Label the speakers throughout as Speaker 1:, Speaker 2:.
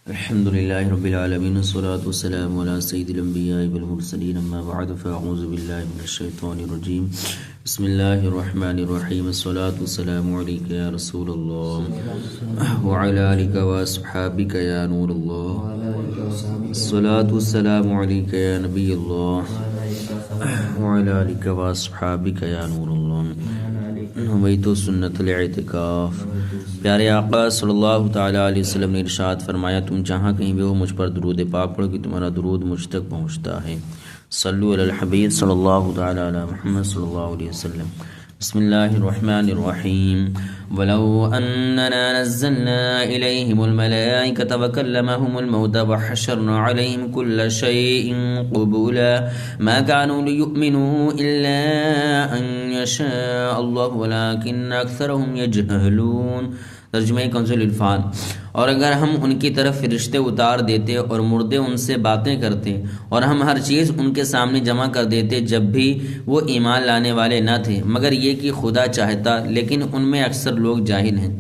Speaker 1: الحمد لله رب العالمين والصلاة والسلام على سيد الأنبياء والمرسلين أما بعد فأعوذ بالله من الشيطان الرجيم بسم الله الرحمن الرحيم الصلاة والسلام عليك يا رسول الله وعلى آلك وأصحابك يا نور الله الصلاة والسلام عليك يا نبي الله وعلى آلك وأصحابك يا نور الله نویت سنت الاعتکاف۔ پیارے آقا صلی اللہ تعالیٰ علیہ وسلم نے ارشاد فرمایا، تم جہاں کہیں بھی ہو مجھ پر درود پاک پڑھو کہ تمہارا درود مجھ تک پہنچتا ہے۔ صلو علی الحبیب صلی اللہ تعالیٰ علی محمد صلی اللہ علیہ وسلم۔ بسم اللہ الرحمن الرحیم۔ ولو اننا نزلنا الیہم الملائکۃ وکلمہم الموتى وحشرنا علیہم کل شیء قبولا ما كانوا ليؤمنوا الا ان يشاء اللہ ولكن اکثرهم یجہلون۔ ترجمہ کنز العرفان۔ اور اگر ہم ان کی طرف فرشتے اتار دیتے اور مردے ان سے باتیں کرتے اور ہم ہر چیز ان کے سامنے جمع کر دیتے جب بھی وہ ایمان لانے والے نہ تھے مگر یہ کہ خدا چاہتا، لیکن ان میں اکثر لوگ جاہل ہیں۔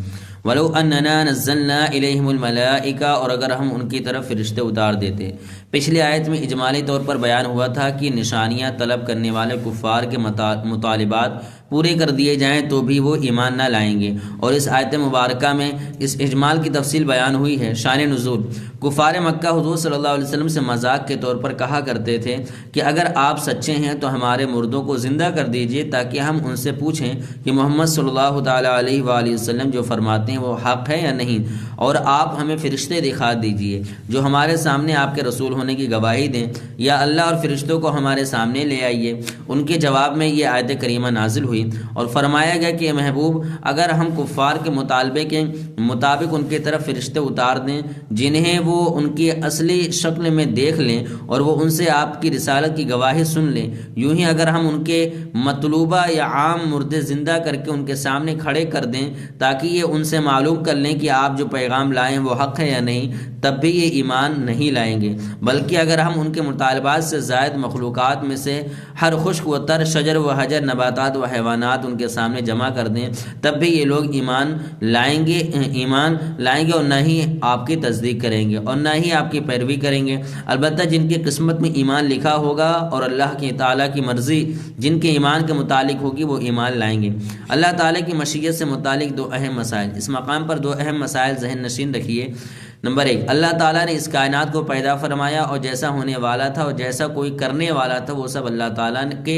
Speaker 1: ولو اننا نزلنا الیہم الملائکہ، اور اگر ہم ان کی طرف فرشتے اتار دیتے۔ پچھلی آیت میں اجمالی طور پر بیان ہوا تھا کہ نشانیاں طلب کرنے والے کفار کے مطالبات پورے کر دیے جائیں تو بھی وہ ایمان نہ لائیں گے، اور اس آیت مبارکہ میں اس اجمال کی تفصیل بیان ہوئی ہے۔ شان نزول: کفار مکہ حضور صلی اللہ علیہ وسلم سے مذاق کے طور پر کہا کرتے تھے کہ اگر آپ سچے ہیں تو ہمارے مردوں کو زندہ کر دیجئے تاکہ ہم ان سے پوچھیں کہ محمد صلی اللہ تعالیٰ علیہ وآلہ وسلم جو فرماتے ہیں وہ حق ہے یا نہیں، اور آپ ہمیں فرشتے دکھا دیجئے جو ہمارے سامنے آپ کے رسول ہونے کی گواہی دیں، یا اللہ اور فرشتوں کو ہمارے سامنے لے آئیے۔ ان کے جواب میں یہ آیت کریمہ نازل ہوئی اور فرمایا گیا کہ محبوب، اگر ہم کفار کے مطالبے کے مطابق ان کی طرف فرشتے اتار دیں جنہیں وہ ان کی اصلی شکل میں دیکھ لیں اور وہ ان سے آپ کی رسالت کی گواہی سن لیں، یوں ہی اگر ہم ان کے مطلوبہ یا عام مردے زندہ کر کے ان کے سامنے کھڑے کر دیں تاکہ یہ ان سے معلوم کر لیں کہ آپ جو پیغام لائیں وہ حق ہے یا نہیں، تب بھی یہ ایمان نہیں لائیں گے۔ بلکہ اگر ہم ان کے مطالبات سے زائد مخلوقات میں سے ہر خشک و تر شجر و حجر، نباتات و حیوانات ان کے سامنے جمع کر دیں تب بھی یہ لوگ ایمان لائیں گے اور نہ ہی آپ کی تصدیق کریں گے اور نہ ہی آپ کی پیروی کریں گے۔ البتہ جن کی قسمت میں ایمان لکھا ہوگا اور اللہ کی تعالیٰ کی مرضی جن کے ایمان کے متعلق ہوگی وہ ایمان لائیں گے۔ اللہ تعالیٰ کی مشیت سے متعلق دو اہم مسائل۔ اس مقام پر دو اہم مسائل ذہن نشین رکھیے۔ نمبر 1، اللہ تعالیٰ نے اس کائنات کو پیدا فرمایا اور جیسا ہونے والا تھا اور جیسا کوئی کرنے والا تھا وہ سب اللہ تعالیٰ کے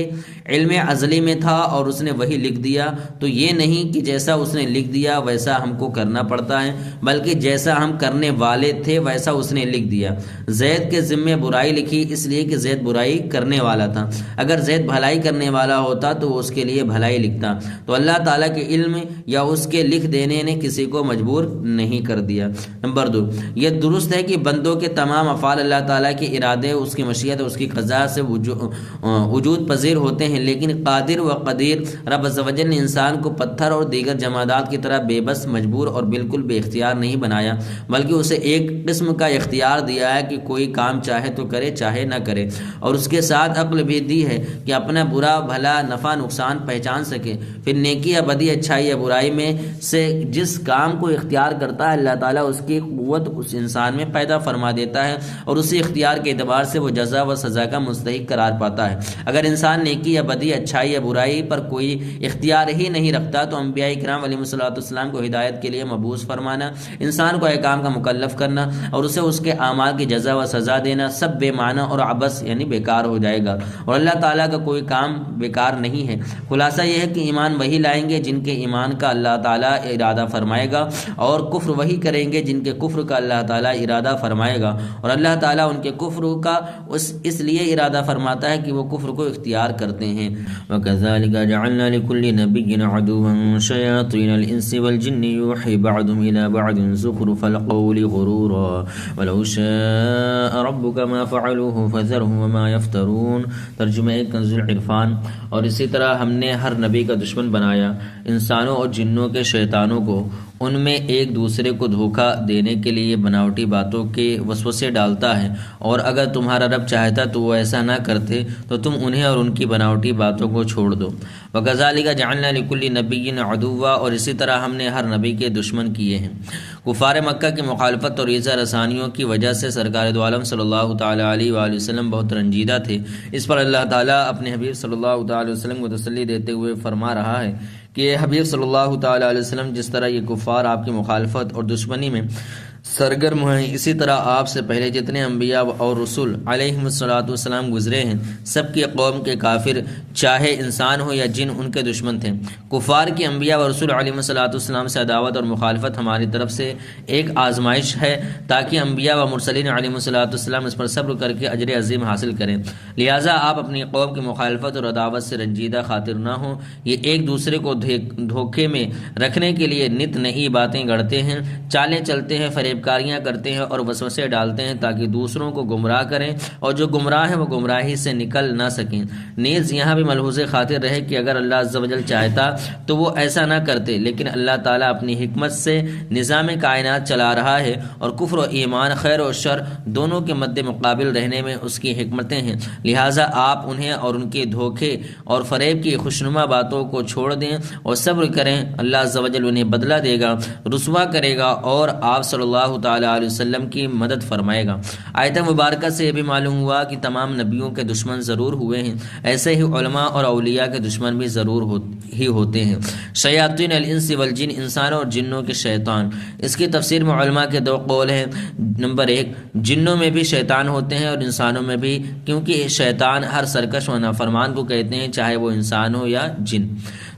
Speaker 1: علم ازلی میں تھا اور اس نے وہی لکھ دیا۔ تو یہ نہیں کہ جیسا اس نے لکھ دیا ویسا ہم کو کرنا پڑتا ہے، بلکہ جیسا ہم کرنے والے تھے ویسا اس نے لکھ دیا۔ زید کے ذمے برائی لکھی اس لیے کہ زید برائی کرنے والا تھا، اگر زید بھلائی کرنے والا ہوتا تو وہ اس کے لیے بھلائی لکھتا۔ تو اللہ تعالیٰ کے علم یا اس کے لکھ دینے نے کسی کو مجبور نہیں کر دیا۔ نمبر 2، یہ درست ہے کہ بندوں کے تمام افعال اللہ تعالیٰ کے ارادے، اس کی مشیت اور اس کی قضاء سے وجود پذیر ہوتے ہیں، لیکن قادر و قدیر رب عز و جل نے انسان کو پتھر اور دیگر جمادات کی طرح بے بس، مجبور اور بالکل بے اختیار نہیں بنایا، بلکہ اسے ایک قسم کا اختیار دیا ہے کہ کوئی کام چاہے تو کرے چاہے نہ کرے، اور اس کے ساتھ عقل بھی دی ہے کہ اپنا برا بھلا نفع نقصان پہچان سکے۔ پھر نیکی یا بدی، اچھائی یا برائی میں سے جس کام کو اختیار کرتا ہے اللہ تعالیٰ اس کی قوت اس انسان میں پیدا فرما دیتا ہے اور اسی اختیار کے اعتبار سے وہ جزا و سزا کا مستحق قرار پاتا ہے۔ اگر انسان نیکی یا بدی، اچھائی یا برائی پر کوئی اختیار ہی نہیں رکھتا تو انبیاء کرام علیہ السلام کو ہدایت کے لیے مبعوث فرمانا، انسان کو احکام کا مکلف کرنا اور اسے اس کے اعمال کی جزا و سزا دینا سب بے معنی اور عبث یعنی بیکار ہو جائے گا، اور اللہ تعالیٰ کا کوئی کام بیکار نہیں ہے۔ خلاصہ یہ ہے کہ ایمان وہی لائیں گے جن کے ایمان کا اللہ تعالیٰ ارادہ فرمائے گا، اور کفر وہی کریں گے جن کے کفر کا اللہ تعالیٰ ارادہ فرمائے گا، اور اللہ تعالیٰ ان کے کفر کا اس لیے ارادہ فرماتا ہے کہ وہ کفر کو اختیار کرتے ہیں۔ وَكَذَلِكَ جَعَلْنَا لِكُلِّ نَبِيٍّ عَدُوًّا شَيَاطِينَ الْإِنسِ وَالْجِنِّ يُوحِي بَعْضُهُمْ إِلَى بَعْضٍ زُخْرُفَ الْقَوْلِ غُرُورًا وَلَوْ شَاءَ رَبُّكَ مَا فَعَلُوهُ فَذَرْهُمْ وَمَا يَفْتَرُونَ۔ ترجمہ کنز العرفان۔ اور اسی طرح ہم نے ہر نبی کا دشمن بنایا انسانوں اور جنوں کے شیطانوں کو، ان میں ایک دوسرے کو دھوکہ دینے کے لیے بناوٹی باتوں کے وسوسے ڈالتا ہے، اور اگر تمہارا رب چاہتا تو وہ ایسا نہ کرتے تو تم انہیں اور ان کی بناوٹی باتوں کو چھوڑ دو۔ وَكَذَلِكَ جَعَلْنَا لِكُلِّ نَبِيٍّ عَدُوًّا، اور اسی طرح ہم نے ہر نبی کے دشمن کیے ہیں۔ کفار مکہ کی مخالفت اور ایذا رسانیوں کی وجہ سے سرکار دو عالم صلی اللہ تعالیٰ علیہ وآلہ وسلم بہت رنجیدہ تھے۔ اس پر اللہ تعالیٰ اپنے حبیب صلی اللہ تعالیٰ علیہ وسلم کو تسلی دیتے ہوئے فرما رہا ہے کہ حبیب صلی اللہ تعالیٰ علیہ وسلم جس طرح یہ کفار آپ کی مخالفت اور دشمنی میں سرگرم ہیں، اسی طرح آپ سے پہلے جتنے انبیاء اور رسول علیہم السلام گزرے ہیں، سب کی قوم کے کافر چاہے انسان ہو یا جن ان کے دشمن تھے۔ کفار کی انبیاء و رسول علیہم السلام سے عداوت اور مخالفت ہماری طرف سے ایک آزمائش ہے، تاکہ انبیاء و مرسلین علیہم السلام اس پر صبر کر کے اجر عظیم حاصل کریں۔ لہٰذا آپ اپنی قوم کی مخالفت اور عداوت سے رنجیدہ خاطر نہ ہوں۔ یہ ایک دوسرے کو دھوکے میں رکھنے کے لیے نت نئی باتیں گڑھتے ہیں، چالیں چلتے ہیں، فریب کاریاں کرتے ہیں اور وسوسے ڈالتے ہیں تاکہ دوسروں کو گمراہ کریں، اور جو گمراہ ہیں وہ گمراہی سے نکل نہ سکیں۔ نیز یہاں بھی ملحوظ خاطر رہے کہ اگر اللہ عز و جل چاہتا تو وہ ایسا نہ کرتے، لیکن اللہ تعالیٰ اپنی حکمت سے نظام کائنات چلا رہا ہے، اور کفر و ایمان، خیر و شر دونوں کے مد مقابل رہنے میں اس کی حکمتیں ہیں۔ لہٰذا آپ انہیں اور ان کے دھوکے اور فریب کی خوشنما باتوں کو چھوڑ دیں اور صبر کریں۔ اللہ عز و جل انہیں بدلہ دے گا، رسوا کرے گا، اور آپ صلی اللہ تعالیٰ علیہ وسلم کی مدد فرمائے گا۔ آیت مبارکہ سے یہ بھی معلوم ہوا کہ تمام نبیوں کے دشمن ضرور ہوئے ہیں، ایسے ہی علماء اور اولیاء کے دشمن بھی ضرور ہی ہوتے ہیں۔ شیاطین الانس والجن، انسانوں اور جنوں کے شیطان۔ اس کی تفسیر میں علماء کے دو قول ہیں۔ نمبر 1، جنوں میں بھی شیطان ہوتے ہیں اور انسانوں میں بھی، کیونکہ شیطان ہر سرکش و نافرمان کو کہتے ہیں، چاہے وہ انسان ہو یا جن۔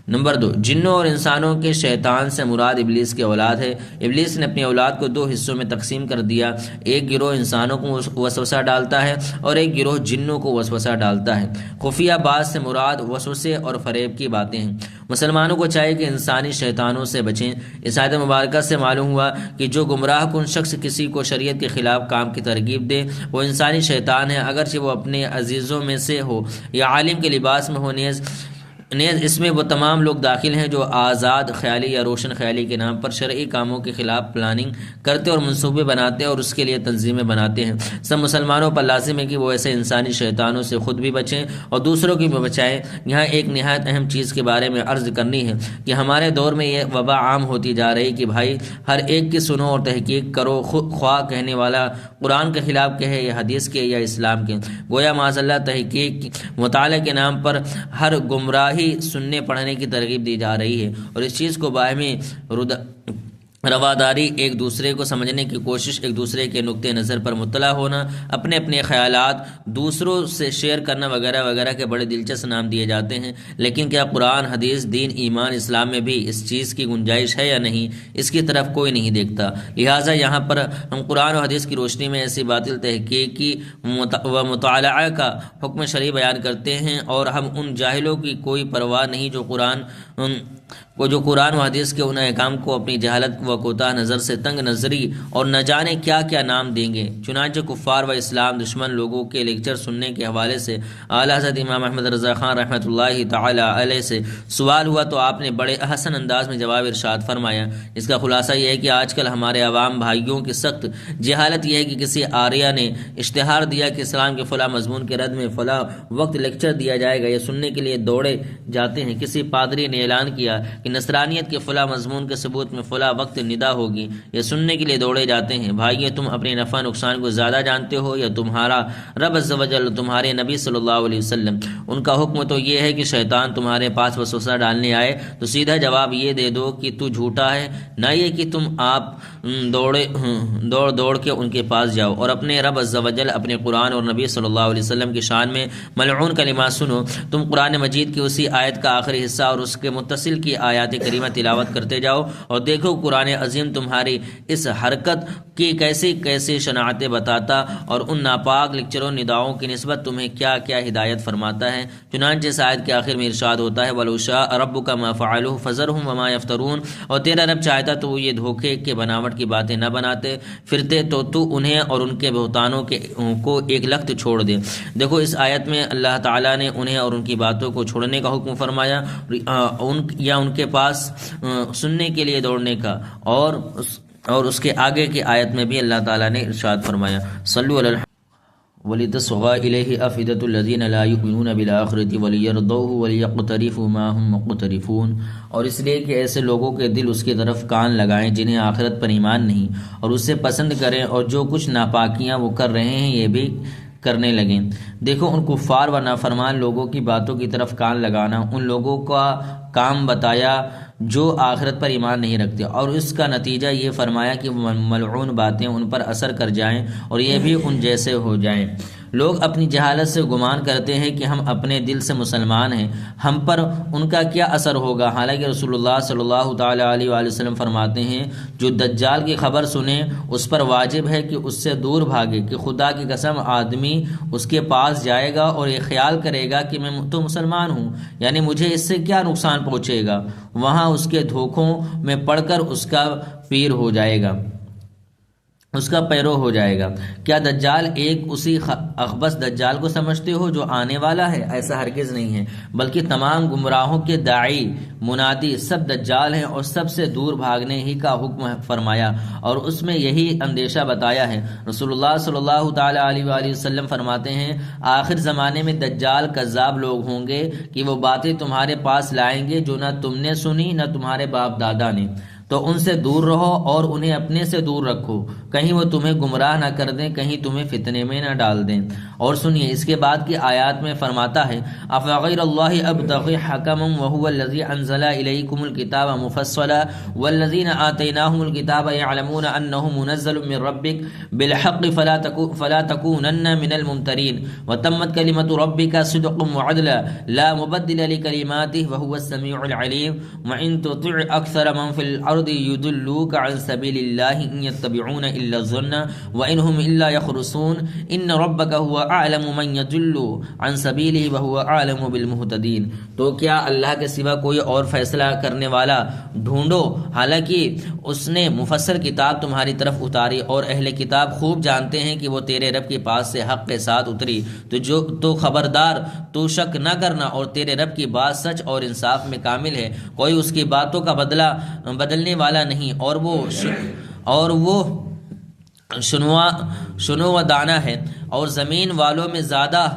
Speaker 1: نمبر 2، جنوں اور انسانوں کے شیطان سے مراد ابلیس کی اولاد ہے۔ ابلیس نے اپنی اولاد کو دو حصوں میں تقسیم کر دیا، ایک گروہ انسانوں کو وسوسہ ڈالتا ہے اور ایک گروہ جنوں کو وسوسہ ڈالتا ہے۔ خفیہ بات سے مراد وسوسے اور فریب کی باتیں ہیں۔ مسلمانوں کو چاہیے کہ انسانی شیطانوں سے بچیں۔ اس آیت مبارکہ سے معلوم ہوا کہ جو گمراہ کن شخص کسی کو شریعت کے خلاف کام کی ترغیب دے وہ انسانی شیطان ہے، اگرچہ وہ اپنے عزیزوں میں سے ہو یا عالم کے لباس میں ہو۔ نیز اس میں وہ تمام لوگ داخل ہیں جو آزاد خیالی یا روشن خیالی کے نام پر شرعی کاموں کے خلاف پلاننگ کرتے اور منصوبے بناتے اور اس کے لیے تنظیمیں بناتے ہیں۔ سب مسلمانوں پر لازم ہے کہ وہ ایسے انسانی شیطانوں سے خود بھی بچیں اور دوسروں کی بھی بچائیں۔ یہاں ایک نہایت اہم چیز کے بارے میں عرض کرنی ہے کہ ہمارے دور میں یہ وبا عام ہوتی جا رہی کہ بھائی ہر ایک کی سنو اور تحقیق کرو، خواہ کہنے والا قرآن کے خلاف کہے یا حدیث کے یا اسلام کے۔ گویا معاذ اللہ تحقیق مطالعہ کے نام پر ہر گمراہ سننے پڑھنے کی ترغیب دی جا رہی ہے، اور اس چیز کو باہمی رواداری، ایک دوسرے کو سمجھنے کی کوشش، ایک دوسرے کے نقطۂ نظر پر مطلع ہونا، اپنے اپنے خیالات دوسروں سے شیئر کرنا وغیرہ وغیرہ کے بڑے دلچسپ نام دیے جاتے ہیں۔ لیکن کیا قرآن، حدیث، دین، ایمان، اسلام میں بھی اس چیز کی گنجائش ہے یا نہیں، اس کی طرف کوئی نہیں دیکھتا۔ لہٰذا یہاں پر ہم قرآن و حدیث کی روشنی میں ایسی باطل تحقیقی و مطالعہ کا حکم شرعی بیان کرتے ہیں، اور ہم ان جاہلوں کی کوئی پرواہ نہیں جو قرآن و حدیث کے ان احکام کو اپنی جہالت و کوتاہ نظر سے تنگ نظری اور نہ جانے کیا کیا نام دیں گے۔ چنانچہ کفار و اسلام دشمن لوگوں کے لیکچر سننے کے حوالے سے اعلیٰ حضرت امام احمد رضا خان رحمۃ اللہ تعالی علیہ سے سوال ہوا تو آپ نے بڑے احسن انداز میں جواب ارشاد فرمایا۔ اس کا خلاصہ یہ ہے کہ آج کل ہمارے عوام بھائیوں کی سخت جہالت یہ ہے کہ کسی آریہ نے اشتہار دیا کہ اسلام کے فلاں مضمون کے رد میں فلاں وقت لیکچر دیا جائے گا، یہ سننے کے لیے دوڑے جاتے ہیں۔ کسی پادری نے اعلان کیا کہ نصرانیت کے فلاں مضمون کے ثبوت میں فلاں وقت ندا ہوگی، یہ سننے کے لیے دوڑے جاتے ہیں۔ بھائیو، تم اپنے نفع نقصان کو زیادہ جانتے ہو یا تمہارا رب عز و جل، تمہارے نبی صلی اللہ علیہ وسلم؟ ان کا حکم تو یہ ہے کہ شیطان تمہارے پاس وسوسہ ڈالنے آئے تو سیدھا جواب یہ دے دو کہ تو جھوٹا ہے، نہ یہ کہ تم آپ دوڑ کے ان کے پاس جاؤ اور اپنے رب عز و جل، اپنے قرآن اور نبی صلی اللہ علیہ وسلم کی شان میں ملعون کلمات سنو۔ تم قرآن مجید کی اسی آیت کا آخری حصہ اور اس کے متصل کی آیات کریمہ تلاوت کرتے جاؤ اور دیکھو قرآن عظیم تمہاری اس حرکت کی کیسی کیسی شناعتیں بتاتا اور ان ناپاک لیکچروں نداؤں کی نسبت تمہیں کیا کیا ہدایت فرماتا ہے۔ چنانچہ اس آیت کے آخر میں ارشاد ہوتا ہے وَلَوْ شَاءَ رَبُّكَ مَا فَعَلُوهُ فَذَرْهُمْ وَمَا يَفْتَرُونَ، اور تیرا رب چاہتا تو وہ یہ دھوکے کے بناوٹ کی باتیں نہ بناتے پھرتے، تو انہیں اور ان کے بہتانوں کو ایک لخت چھوڑ دے۔ دیکھو اس آیت میں اللہ تعالیٰ نے انہیں اور ان کی باتوں کو چھوڑنے کا حکم فرمایا یا ان کے پاس سننے کے لیے دوڑنے کا، اور اس کے آگے کی آیت میں بھی اللہ تعالیٰ نے ارشاد فرمایا صلو علی وَلِتَصْغَى إِلَيْهِ أَفْئِدَةُ الَّذِينَ لَا يُؤْمِنُونَ بِالْآخِرَةِ وَلِيَرْضَوْهُ وَلِيَقْتَرِفُوا مَا هُمْ مُقْتَرِفُونَ، اور اس لیے کہ ایسے لوگوں کے دل اس کی طرف کان لگائیں جنہیں آخرت پر ایمان نہیں، اور اسے پسند کریں اور جو کچھ ناپاکیاں وہ کر رہے ہیں یہ بھی کرنے لگیں۔ دیکھو ان کفار و نافرمان لوگوں کی باتوں کی طرف کان لگانا ان لوگوں کا کام بتایا جو آخرت پر ایمان نہیں رکھتے، اور اس کا نتیجہ یہ فرمایا کہ ملعون باتیں ان پر اثر کر جائیں اور یہ بھی ان جیسے ہو جائیں۔ لوگ اپنی جہالت سے گمان کرتے ہیں کہ ہم اپنے دل سے مسلمان ہیں، ہم پر ان کا کیا اثر ہوگا، حالانکہ رسول اللہ صلی اللہ تعالیٰ علیہ وآلہ وسلم فرماتے ہیں جو دجال کی خبر سنے اس پر واجب ہے کہ اس سے دور بھاگے، کہ خدا کی قسم آدمی اس کے پاس جائے گا اور یہ خیال کرے گا کہ میں تو مسلمان ہوں، یعنی مجھے اس سے کیا نقصان پہنچے گا، وہاں اس کے دھوکوں میں پڑ کر اس کا پیر ہو جائے گا، اس کا پیرو ہو جائے گا۔ کیا دجال ایک اسی اخبث دجال کو سمجھتے ہو جو آنے والا ہے؟ ایسا ہرگز نہیں ہے، بلکہ تمام گمراہوں کے داعی منادی سب دجال ہیں، اور سب سے دور بھاگنے ہی کا حکم فرمایا اور اس میں یہی اندیشہ بتایا ہے۔ رسول اللہ صلی اللہ تعالیٰ علیہ وآلہ وسلم فرماتے ہیں آخر زمانے میں دجال کذاب لوگ ہوں گے کہ وہ باتیں تمہارے پاس لائیں گے جو نہ تم نے سنی نہ تمہارے باپ دادا نے، تو ان سے دور رہو اور انہیں اپنے سے دور رکھو، کہیں وہ تمہیں گمراہ نہ کر دیں، کہیں تمہیں فتنے میں نہ ڈال دیں۔ اور سنیے اس کے بعد کی آیات میں فرماتا ہے افغیر اللہ ابتغی حکما وهو الذی انزل الیکم الکتاب مفصلا والذین آتیناہم الکتاب یعلمون انہ منزل من ربک بالحق فلا تکونن من الممترین وتمت کلمۃ ربک صدقا وعدلا لا مبدل لکلماتہ وهو السمیع العلیم وان تطع اکثر من فی الارض يضلوك عن سبيل الله إن يتبعون إلا الظن وإن هم إلا يخرصون إن ربك هو أعلم من يضل عن سبيله وهو أعلم بالمهتدين۔ تو کیا اللہ کے سوا کوئی اور فیصلہ کرنے والا ڈھونڈو، حالانکہ اس نے مفصل کتاب تمہاری طرف اتاری اور اہل کتاب خوب جانتے ہیں کہ وہ تیرے رب کے پاس سے حق کے ساتھ اتری، تو خبردار تو شک نہ کرنا، اور تیرے رب کی بات سچ اور انصاف میں کامل ہے، کوئی اس کی باتوں کا بدلنے والا نہیں، اور وہ سنو و دانا ہے، اور زمین والوں میں زیادہ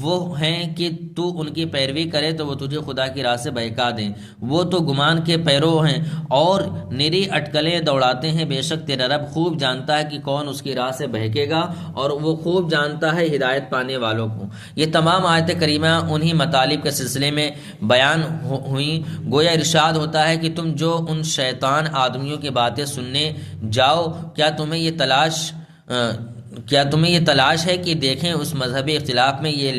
Speaker 1: وہ ہیں کہ تو ان کی پیروی کرے تو وہ تجھے خدا کی راہ سے بہکا دیں، وہ تو گمان کے پیرو ہیں اور نری اٹکلیں دوڑاتے ہیں، بے شک تیرا رب خوب جانتا ہے کہ کون اس کی راہ سے بہکے گا، اور وہ خوب جانتا ہے ہدایت پانے والوں کو۔ یہ تمام آیت کریمہ انہی مطالب کے سلسلے میں بیان ہوئیں، گویا ارشاد ہوتا ہے کہ تم جو ان شیطان آدمیوں کی باتیں سننے جاؤ، کیا تمہیں یہ تلاش ہے کہ دیکھیں اس مذہبی اختلاف میں یہ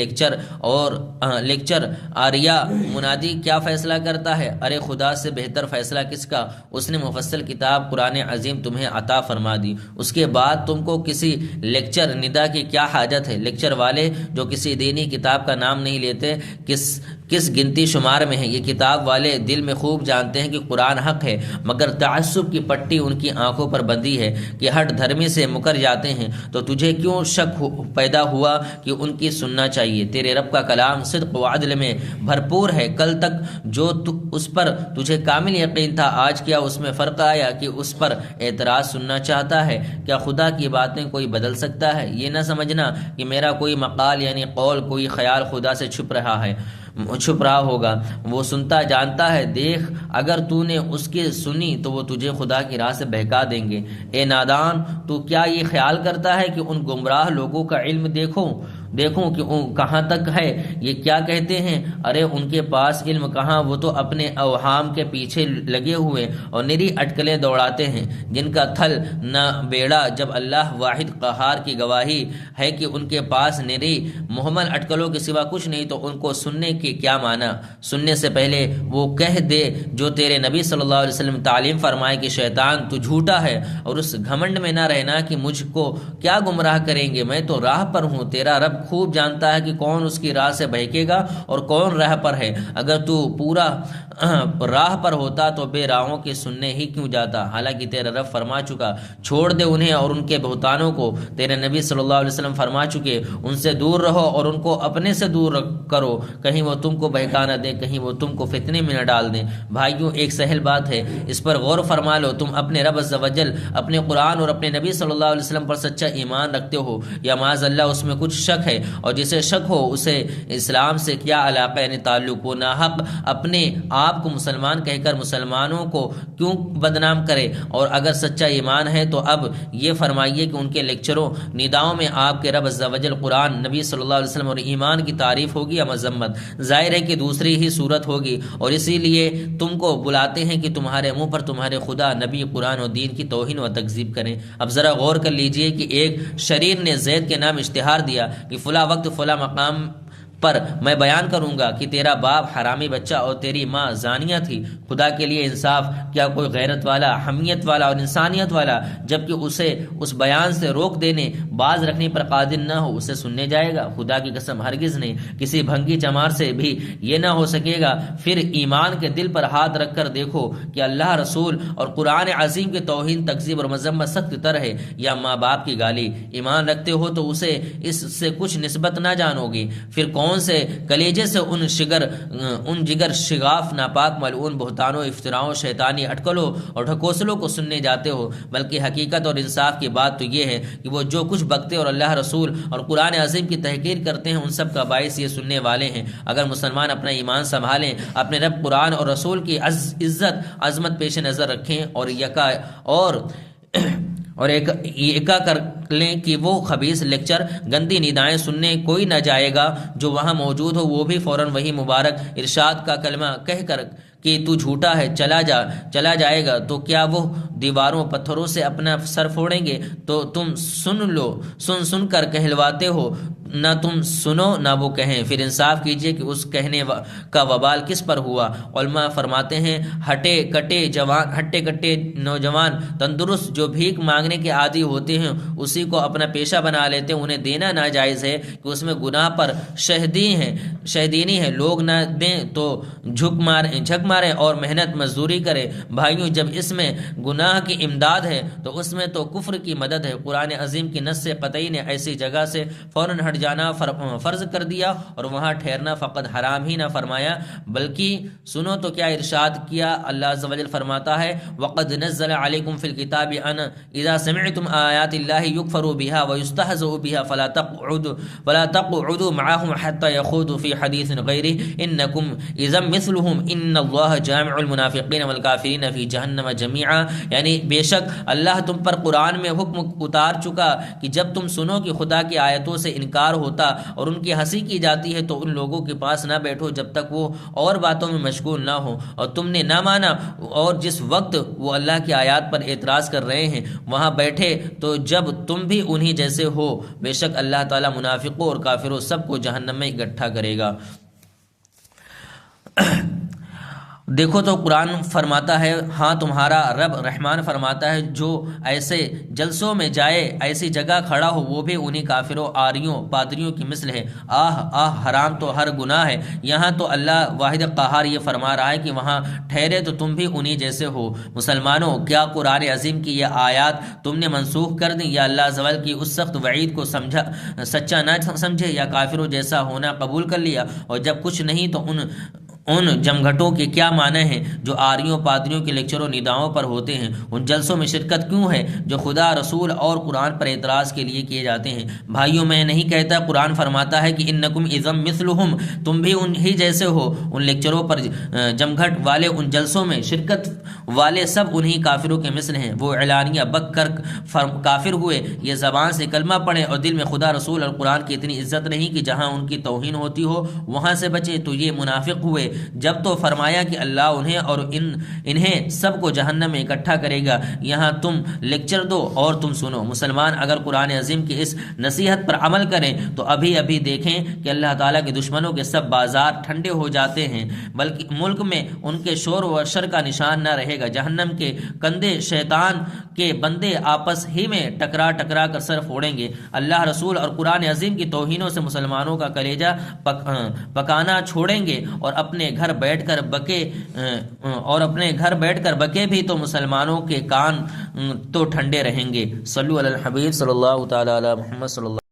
Speaker 1: لیکچر آریہ منادی کیا فیصلہ کرتا ہے؟ ارے خدا سے بہتر فیصلہ کس کا؟ اس نے مفصل کتاب قرآن عظیم تمہیں عطا فرما دی، اس کے بعد تم کو کسی لیکچر ندا کی کیا حاجت ہے؟ لیکچر والے جو کسی دینی کتاب کا نام نہیں لیتے کس گنتی شمار میں ہیں؟ یہ کتاب والے دل میں خوب جانتے ہیں کہ قرآن حق ہے، مگر تعصب کی پٹی ان کی آنکھوں پر بندھی ہے کہ ہٹ دھرمی سے مکر جاتے ہیں، تو تجھے کیوں شک پیدا ہوا کہ ان کی سننا چاہیے؟ تیرے رب کا کلام صدق و عدل میں بھرپور ہے، کل تک جو اس پر تجھے کامل یقین تھا آج کیا اس میں فرق آیا کہ اس پر اعتراض سننا چاہتا ہے؟ کیا خدا کی باتیں کوئی بدل سکتا ہے؟ یہ نہ سمجھنا کہ میرا کوئی مقال یعنی قول کوئی خیال خدا سے چھپ رہا ہوگا، وہ سنتا جانتا ہے۔ دیکھ اگر تو نے اس کی سنی تو وہ تجھے خدا کی راہ سے بہکا دیں گے۔ اے نادان، تو کیا یہ خیال کرتا ہے کہ ان گمراہ لوگوں کا علم دیکھو دیکھوں کہ کہاں تک ہے یہ کیا کہتے ہیں، ارے ان کے پاس علم کہاں، وہ تو اپنے اوہام کے پیچھے لگے ہوئے اور نری اٹکلیں دوڑاتے ہیں جن کا تھل نہ بیڑا۔ جب اللہ واحد قہار کی گواہی ہے کہ ان کے پاس نری محمل اٹکلوں کے سوا کچھ نہیں، تو ان کو سننے کی کیا معنی؟ سننے سے پہلے وہ کہہ دے جو تیرے نبی صلی اللہ علیہ وسلم تعلیم فرمائے کہ شیطان تو جھوٹا ہے، اور اس گھمنڈ میں نہ رہنا کہ مجھ کو کیا گمراہ کریں گے، میں تو راہ پر ہوں۔ تیرا رب خوب جانتا ہے کہ کون اس کی راہ سے بہکے گا اور کون راہ پر ہے۔ اگر تو پورا راہ پر ہوتا تو بے راہوں کے سننے ہی کیوں جاتا؟ حالانکہ تیرا رب فرما چکا چھوڑ دے انہیں اور ان کے بہتانوں کو۔ تیرے نبی صلی اللہ علیہ وسلم فرما چکے ان سے دور رہو اور ان کو اپنے سے دور کرو، کہیں وہ تم کو بہکا نہ دیں، کہیں وہ تم کو فتنے میں نہ ڈال دیں۔ بھائیوں، ایک سہل بات ہے، اس پر غور فرما لو۔ تم اپنے رب عز و جل، اپنے قرآن اور اپنے نبی صلی اللہ علیہ وسلم پر سچا ایمان رکھتے ہو یا معاذ اللہ اس میں کچھ شک ہے؟ اور جسے شک ہو اسے اسلام سے کیا علاقہ یعنی تعلق؟ وہ ناحق اپنے آپ کو مسلمان کہہ کر مسلمانوں کو کیوں بدنام کرے؟ اور اگر سچا ایمان ہے تو اب یہ فرمائیے کہ ان کے لیکچروں نداؤں میں آپ کے رب عز و جل، قرآن، نبی صلی اللہ علیہ وسلم اور ایمان کی تعریف ہوگی یا مذمت؟ ظاہر ہے کہ دوسری ہی صورت ہوگی، اور اسی لیے تم کو بلاتے ہیں کہ تمہارے منہ پر تمہارے خدا، نبی، قرآن اور دین کی توہین و تکذیب کریں۔ اب ذرا غور کر لیجئے کہ ایک شریر نے زید کے نام اشتہار دیا کہ فلاں وقت فلاں مقام پر میں بیان کروں گا کہ تیرا باپ حرامی بچہ اور تیری ماں زانیہ تھی۔ خدا کے لیے انصاف، کیا کوئی غیرت والا، حمیت والا اور انسانیت والا جبکہ اسے اس بیان سے روک دینے، باز رکھنے پر قادر نہ ہو، اسے سننے جائے گا؟ خدا کی قسم ہرگز نہیں، کسی بھنگی چمار سے بھی یہ نہ ہو سکے گا۔ پھر ایمان کے دل پر ہاتھ رکھ کر دیکھو کہ اللہ، رسول اور قرآن عظیم کے توہین، تکذیب اور مذمت سخت تر ہے یا ماں باپ کی گالی؟ ایمان رکھتے ہو تو اسے اس سے کچھ نسبت نہ جانو گے، پھر کون سے کلیجے سے ان جگر شگاف، ناپاک، ملعون بہتانوں، افتراؤں، شیطانی اٹکلوں اور ڈھکوسلوں کو سننے جاتے ہو؟ بلکہ حقیقت اور انصاف کی بات تو یہ ہے کہ وہ جو کچھ بکتے اور اللہ، رسول اور قرآن عظیم کی تحقیر کرتے ہیں، ان سب کا باعث یہ سننے والے ہیں۔ اگر مسلمان اپنا ایمان سنبھالیں، اپنے رب، قرآن اور رسول کی عزت عظمت پیش نظر رکھیں اور ایکا کر لیں کہ وہ خبیث لیکچر، گندی ندائیں سننے کوئی نہ جائے گا جو وہاں موجود ہو، وہ بھی فوراً وہی مبارک ارشاد کا کلمہ کہہ کر کہ تو جھوٹا ہے چلا جائے گا، تو کیا وہ دیواروں پتھروں سے اپنا سر پھوڑیں گے؟ تو تم سن کر کہلواتے ہو، نہ تم سنو نہ وہ کہیں، پھر انصاف کیجئے کہ اس کہنے کا وبال کس پر ہوا؟ علماء فرماتے ہیں ہٹے کٹے نوجوان تندرست جو بھیک مانگنے کے عادی ہوتے ہیں اسی کو اپنا پیشہ بنا لیتے ہیں، انہیں دینا ناجائز ہے کہ اس میں گناہ پر شہدینی ہے، لوگ نہ دیں تو جھک مارے اور محنت مزدوری کرے۔ بھائیوں، جب اس میں گناہ کی امداد ہے تو اس میں تو کفر کی مدد ہے۔ قرآن عظیم کی نص قطعی نے ایسی جگہ سے فوراً ہٹ جانا فرض کر دیا اور وہاں ٹھہرنا فقط حرام ہی نہ فرمایا بلکہ سنو تو کیا ارشاد کیا؟ اللہ عز و جل فرماتا ہے وَقَدْ نَزَّلَ عَلَيْكُمْ فِي الْكِتَابِ أَنْ إِذَا سَمِعْتُمْ آيَاتِ اللَّهِ يُكْفَرُ بِهَا وَيُسْتَهْزَأُ بِهَا فَلَا تَقْعُدُوا مَعَهُمْ حَتَّى يَخُوضُوا فِي حَدِيثٍ غَيْرِهِ إِنَّكُمْ إِذًا مِثْلُهُمْ إِنَّ اللَّهَ جَامِعُ الْمُنَافِقِينَ وَالْكَافِرِينَ فِي جَهَنَّمَ جَمِيعًا، یعنی بے شک اللہ تم پر قرآن میں حکم اتار چکا کہ جب تم سنو کہ خدا کی آیتوں سے انکار ہوتا اور ان کی ہنسی کی جاتی ہے تو ان لوگوں کے پاس نہ بیٹھو جب تک وہ اور باتوں میں مشغول نہ ہو، اور تم نے نہ مانا، اور جس وقت وہ اللہ کی آیات پر اعتراض کر رہے ہیں وہاں بیٹھے تو جب تم بھی انہی جیسے ہو، بے شک اللہ تعالیٰ منافقوں اور کافروں سب کو جہنم میں اکٹھا کرے گا۔ دیکھو تو قرآن فرماتا ہے، ہاں تمہارا رب رحمان فرماتا ہے جو ایسے جلسوں میں جائے، ایسی جگہ کھڑا ہو، وہ بھی انہی کافروں، آریوں، پادریوں کی مثل ہے۔ حرام تو ہر گناہ ہے۔ یہاں تو اللہ واحد قہار یہ فرما رہا ہے کہ وہاں ٹھہرے تو تم بھی انہی جیسے ہو۔ مسلمانوں، کیا قرآن عظیم کی یہ آیات تم نے منسوخ کر دیں یا اللہ عز و جل کی اس سخت وعید کو سچا نہ سمجھے یا کافروں جیسا ہونا قبول کر لیا، اور جب کچھ نہیں تو ان جمگھٹوں کے کیا معنی ہیں جو آریوں پادریوں کے لیکچروں نداؤں پر ہوتے ہیں؟ ان جلسوں میں شرکت کیوں ہے جو خدا، رسول اور قرآن پر اعتراض کے لیے کیے جاتے ہیں؟ بھائیوں، میں نہیں کہتا، قرآن فرماتا ہے کہ انکم اذم مثلہم، تم بھی انہی جیسے ہو۔ ان لیکچروں پر جمگھٹ والے، ان جلسوں میں شرکت والے سب انہی کافروں کے مثل ہیں۔ وہ اعلانیہ بک کر کافر ہوئے، یہ زبان سے کلمہ پڑھیں اور دل میں خدا، رسول اور قرآن کی اتنی عزت نہیں کہ جہاں ان کی توہین ہوتی ہو وہاں سے بچے، تو یہ منافق ہوئے۔ جب تو فرمایا کہ اللہ انہیں اور انہیں سب کو جہنم میں اکٹھا کرے گا، یہاں تم لیکچر دو اور تم سنو۔ مسلمان اگر قرآن عظیم کی اس نصیحت پر عمل کریں تو ابھی ابھی دیکھیں کہ اللہ تعالیٰ کے دشمنوں کے سب بازار ٹھنڈے ہو جاتے ہیں، بلکہ ملک میں ان کے شور و شر کا نشان نہ رہے گا۔ جہنم کے کندھے شیطان کے بندے آپس ہی میں ٹکرا ٹکرا کر سر پھوڑیں گے۔ اللہ، رسول اور قرآن عظیم کی توہینوں سے مسلمانوں کا کلیجہ پکانا چھوڑیں گے اور اپنے گھر بیٹھ کر بکے بھی تو مسلمانوں کے کان تو ٹھنڈے رہیں گے۔ صلو علی الحبیب صلی اللہ تعالی علی محمد صلی اللہ